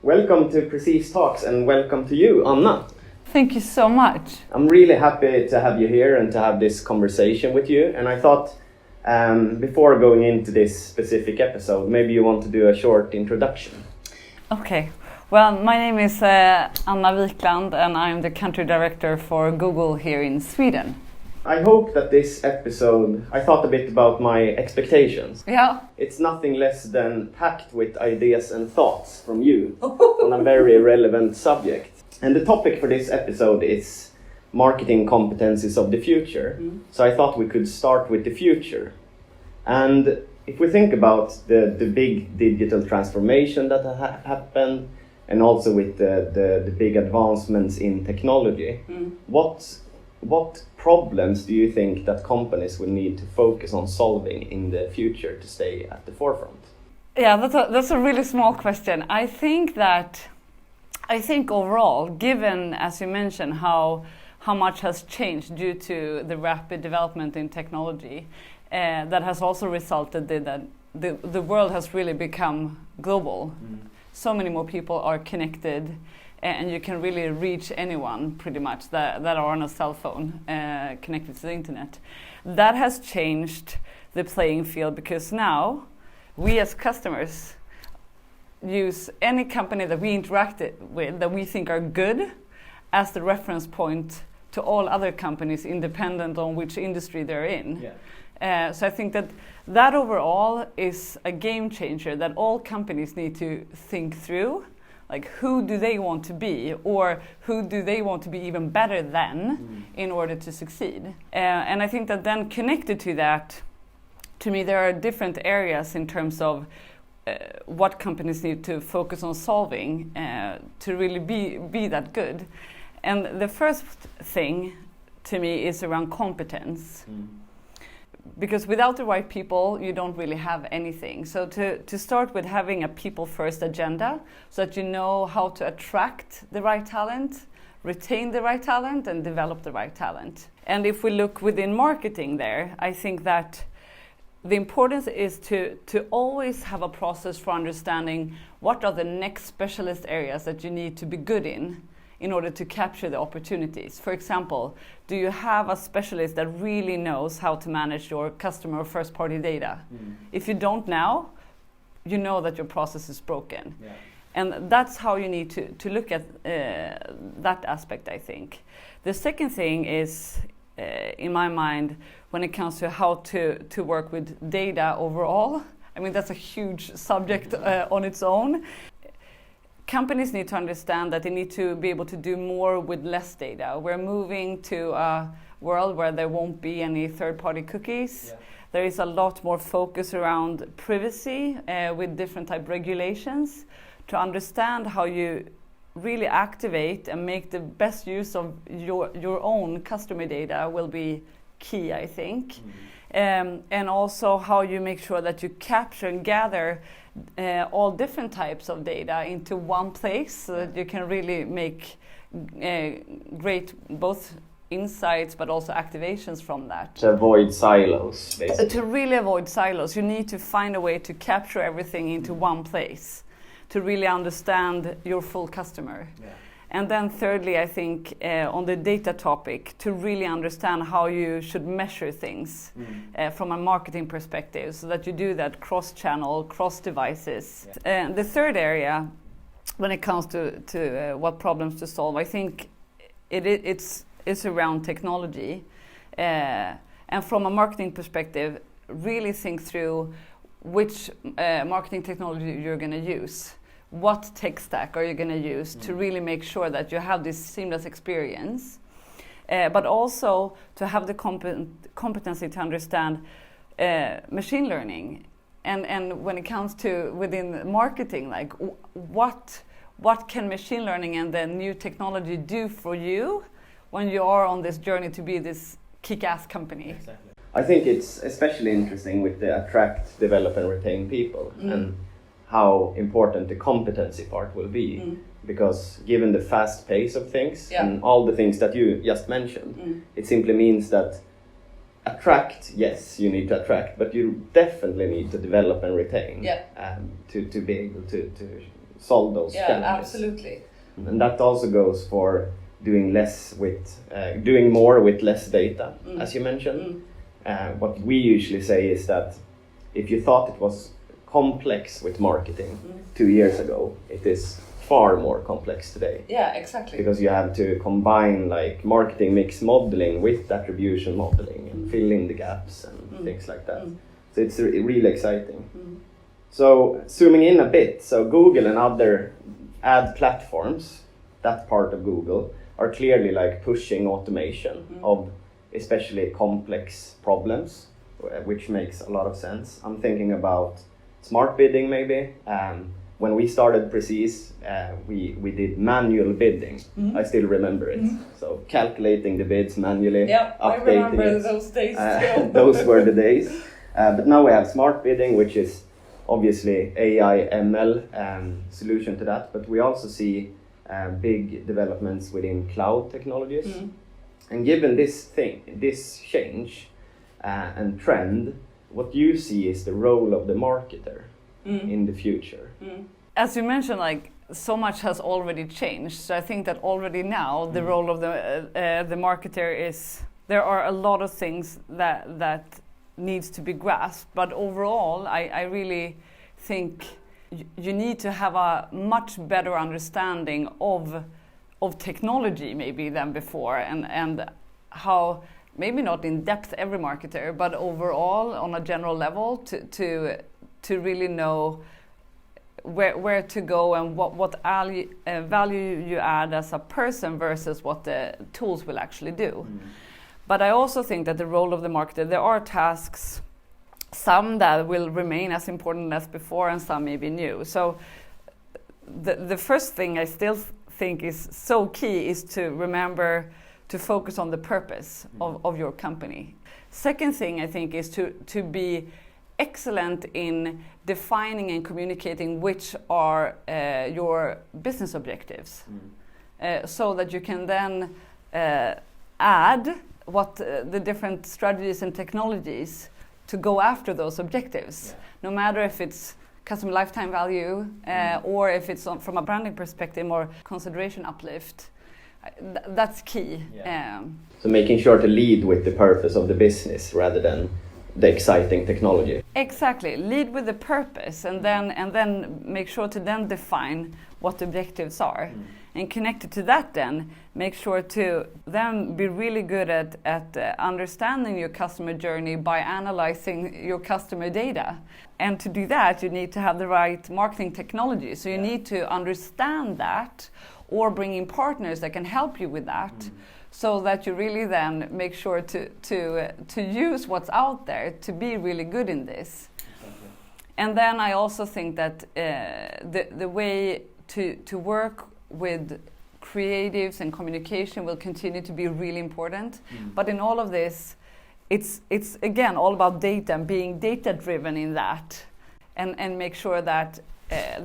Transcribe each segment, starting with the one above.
Welcome to Precis Talks and welcome to you, Anna. Thank you so much. I'm really happy to have you here and to have this conversation with you. And I thought before going into this specific episode, maybe you want to do a short introduction. Okay. Well, my name is Anna Wikland and I'm the country director for Google here in Sweden. I hope that this episode, I thought a bit about my expectations. Yeah. It's nothing less than packed with ideas and thoughts from you on a very relevant subject. And the topic for this episode is marketing competencies of the future. So I thought we could start with the future. And if we think about the big digital transformation that happened, and also with the big advancements in technology, what problems do you think that companies will need to focus on solving in the future to stay at the forefront? Yeah, that's a really small question. I think overall, given, as you mentioned, how much has changed due to the rapid development in technology, that has also resulted in that the world has really become global. So many more people are connected, and you can really reach anyone pretty much that are on a cell phone connected to the internet. That has changed the playing field because now we as customers use any company that we interact with that we think are good as the reference point to all other companies independent on which industry they're in. Yeah. So I think that overall is a game changer that all companies need to think through. Like, who do they want to be, or who do they want to be even better than in order to succeed? And I think that then connected to that, to me, there are different areas in terms of what companies need to focus on solving to really be that good. And the first thing to me is around competence. Because without the right people, you don't really have anything. So to start with having a people-first agenda so that you know how to attract the right talent, retain the right talent, and develop the right talent. And if we look within marketing there, I think that the importance is to always have a process for understanding what are the next specialist areas that you need to be good in order to capture the opportunities. For example, do you have a specialist that really knows how to manage your customer first-party data? If you don't now, you know that your process is broken. Yeah. And that's how you need to look at that aspect, I think. The second thing is, in my mind, when it comes to how to work with data overall, I mean, that's a huge subject on its own. Companies need to understand that they need to be able to do more with less data. We're moving to a world where there won't be any third-party cookies. Yeah. There is a lot more focus around privacy with different type regulations. To understand how you really activate and make the best use of your own customer data will be key, I think. And also how you make sure that you capture and gather all different types of data into one place so that you can really make great both insights but also activations from that. To avoid silos, basically. To really avoid silos, you need to find a way to capture everything into one place to really understand your full customer. Yeah. And then thirdly, I think on the data topic, to really understand how you should measure things from a marketing perspective so that you do that cross-channel, cross-devices. Yeah. The third area, when it comes to what problems to solve, I think it's around technology. And from a marketing perspective, really think through which marketing technology you're going to use. What tech stack are you going to use to really make sure that you have this seamless experience, but also to have the competency to understand machine learning, and when it comes to within marketing, like what can machine learning and the new technology do for you when you are on this journey to be this kick-ass company? Exactly. I think it's especially interesting with the attract, develop, and retain people, and how important the competency part will be. Because given the fast pace of things and all the things that you just mentioned, it simply means that attract, yes, you need to attract, but you definitely need to develop and retain to be able to solve those challenges. Yeah, absolutely. And that also goes for doing more with less data, as you mentioned. What we usually say is that if you thought it was complex with marketing 2 years ago, it is far more complex today. Yeah, exactly. Because you have to combine like marketing mix modeling with attribution modeling and fill in the gaps and things like that. So it's really exciting. So zooming in a bit, so Google and other ad platforms, that part of Google, are clearly like pushing automation of especially complex problems, which makes a lot of sense. I'm thinking about smart bidding maybe. When we started Precis, we did manual bidding. I still remember it. So calculating the bids manually, updating I remember those days still. Those were the days. But now we have smart bidding, which is obviously AI, ML solution to that. But we also see big developments within cloud technologies. And given this change and trend, what you see is the role of the marketer in the future. As you mentioned, like so much has already changed. So I think that already now the role of the marketer is, there are a lot of things that needs to be grasped. But overall, I really think you need to have a much better understanding of technology maybe than before, and how, maybe not in depth every marketer, but overall on a general level to really know where to go and what value you add as a person versus what the tools will actually do. But I also think that the role of the marketer, there are tasks, some that will remain as important as before and some may be new. So the first thing I still think is so key is to remember to focus on the purpose of your company. Second thing I think is to be excellent in defining and communicating which are your business objectives, so that you can then add what the different strategies and technologies to go after those objectives, no matter if it's customer lifetime value or if it's from a branding perspective or consideration uplift. That's key. So making sure to lead with the purpose of the business rather than the exciting technology. Exactly, lead with the purpose, and then make sure to then define what the objectives are, and connected to that, then make sure to then be really good at understanding your customer journey by analyzing your customer data. And to do that, you need to have the right marketing technology. So you need to understand that, or bring in partners that can help you with that. So that you really then make sure to use what's out there to be really good in this. And then I also think that the way to work with creatives and communication will continue to be really important. But in all of this, it's again all about data and being data driven in that, and make sure that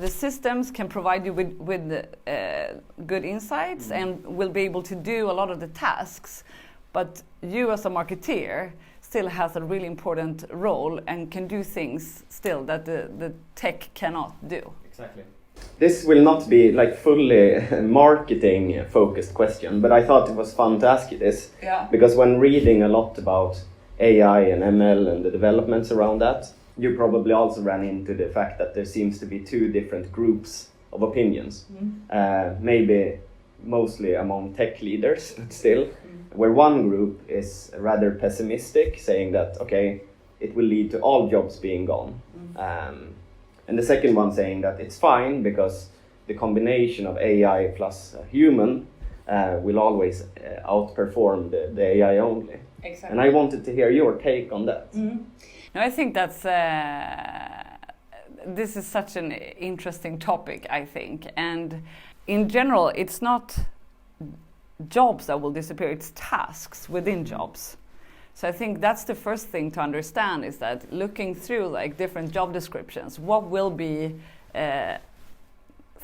the systems can provide you with good insights and will be able to do a lot of the tasks, but you as a marketeer still has a really important role and can do things still that the tech cannot do. Exactly. This will not be like fully marketing focused question, but I thought it was fun to ask you this, because when reading a lot about AI and ML and the developments around that, you probably also ran into the fact that there seems to be two different groups of opinions, maybe mostly among tech leaders, but still, where one group is rather pessimistic, saying that, okay, it will lead to all jobs being gone. And the second one saying that it's fine because the combination of AI plus human will always outperform the AI only. Exactly. And I wanted to hear your take on that. No, I think that's this is such an interesting topic, I think. And in general, it's not jobs that will disappear, it's tasks within jobs. So I think that's the first thing to understand, is that looking through like different job descriptions, what will be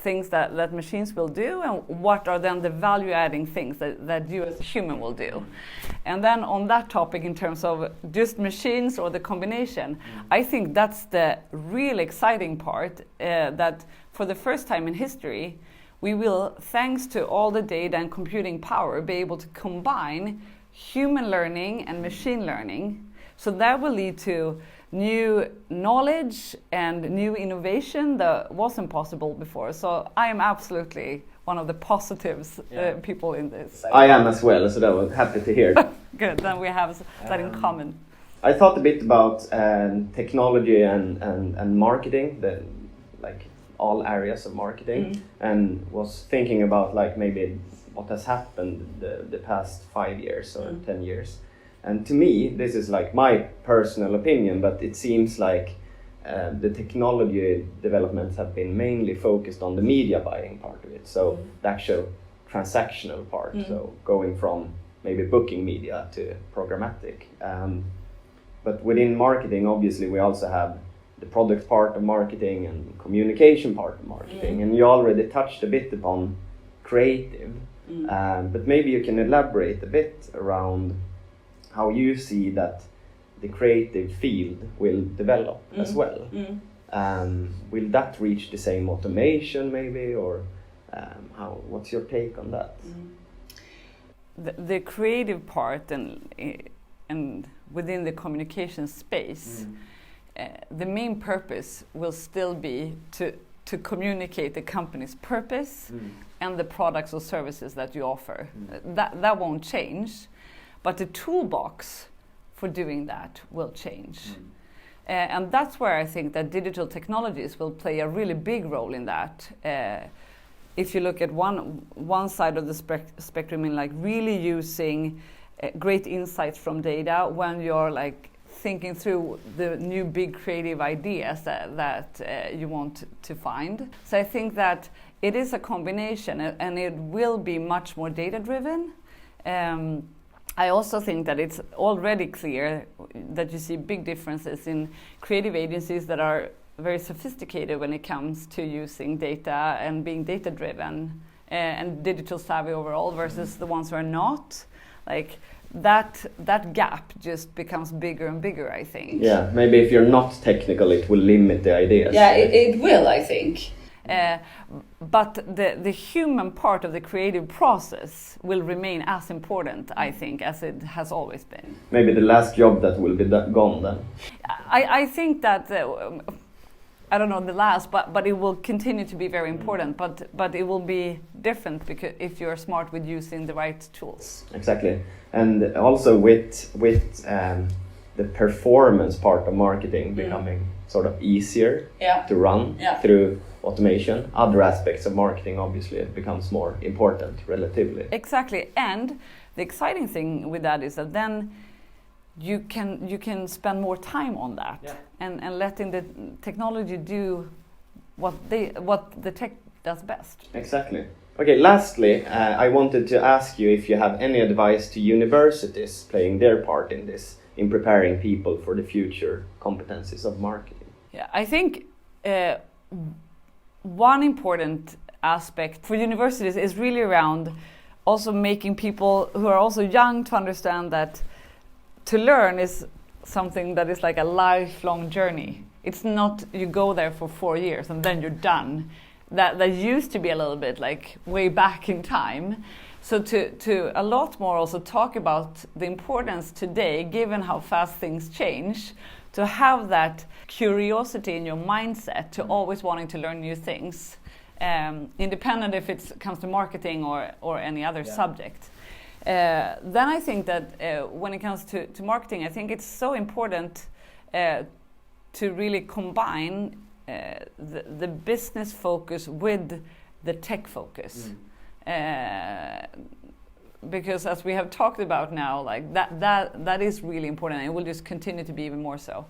things that machines will do, and what are then the value-adding things that you as a human will do. And then on that topic, in terms of just machines or the combination, I think that's the really exciting part, that for the first time in history, we will, thanks to all the data and computing power, be able to combine human learning and machine learning. So that will lead to new knowledge and new innovation that wasn't possible before. So I am absolutely one of the positives people in this. I am as well, so that was happy to hear. Good, then we have that in common. I thought a bit about technology and marketing, like all areas of marketing, and was thinking about like maybe what has happened the past 5 years or 10 years. And to me, this is like my personal opinion, but it seems like the technology developments have been mainly focused on the media buying part of it. So the actual transactional part, so going from maybe booking media to programmatic. But within marketing, obviously, we also have the product part of marketing and communication part of marketing. And you already touched a bit upon creative, but maybe you can elaborate a bit around how you see that the creative field will develop as well. Will that reach the same automation maybe, or what's your take on that? The creative part and within the communication space, the main purpose will still be to communicate the company's purpose and the products or services that you offer. That won't change. But the toolbox for doing that will change. And that's where I think that digital technologies will play a really big role in that. If you look at one side of the spectrum in like really using great insights from data when you're like thinking through the new big creative ideas that you want to find. So I think that it is a combination, and it will be much more data-driven. I also think that it's already clear that you see big differences in creative agencies that are very sophisticated when it comes to using data and being data-driven and digital savvy overall versus the ones who are not. Like that gap just becomes bigger and bigger, I think. Yeah, maybe if you're not technical, it will limit the ideas. Yeah, it will, I think. But the human part of the creative process will remain as important, I think, as it has always been. Maybe the last job that will be gone then? I think that, I don't know the last, but it will continue to be very important, but it will be different because if you're smart with using the right tools. Exactly. And also with the performance part of marketing becoming sort of easier to run through automation, other aspects of marketing obviously it becomes more important relatively. Exactly, and the exciting thing with that is that then you can spend more time on that and letting the technology do what the tech does best. Exactly. Okay, lastly, I wanted to ask you if you have any advice to universities playing their part in this, in preparing people for the future competencies of marketing. Yeah, I think one important aspect for universities is really around also making people who are also young to understand that to learn is something that is like a lifelong journey. It's not you go there for 4 years and then you're done. That used to be a little bit like way back in time. So to a lot more also talk about the importance today, given how fast things change, to have that curiosity in your mindset to always wanting to learn new things, independent if it comes to marketing or any other subject. Then I think that when it comes to marketing, I think it's so important to really combine the business focus with the tech focus. Because as we have talked about now, like that is really important, and it will just continue to be even more so.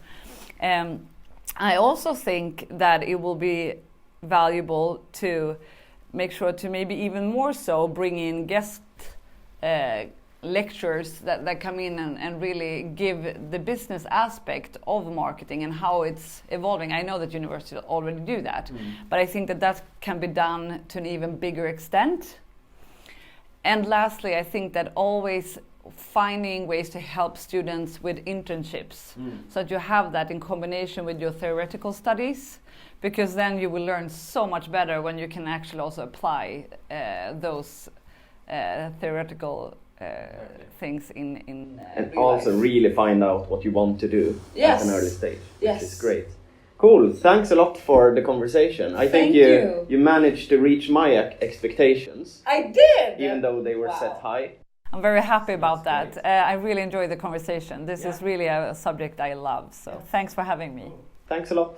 I also think that it will be valuable to make sure to maybe even more so bring in guest lecturers that come in and really give the business aspect of marketing and how it's evolving. I know that universities already do that, but I think that can be done to an even bigger extent. And lastly, I think that always finding ways to help students with internships, so that you have that in combination with your theoretical studies, because then you will learn so much better when you can actually also apply those theoretical things in and also life. really find out what you want to do Yes. at an early stage, Yes. which is great. Cool, thanks a lot for the conversation. I think Thank you. you managed to reach my expectations, I did! even though they were Wow. set high. I'm very happy about that. Great. I really enjoyed the conversation. This is really a subject I love, so thanks for having me. Thanks a lot.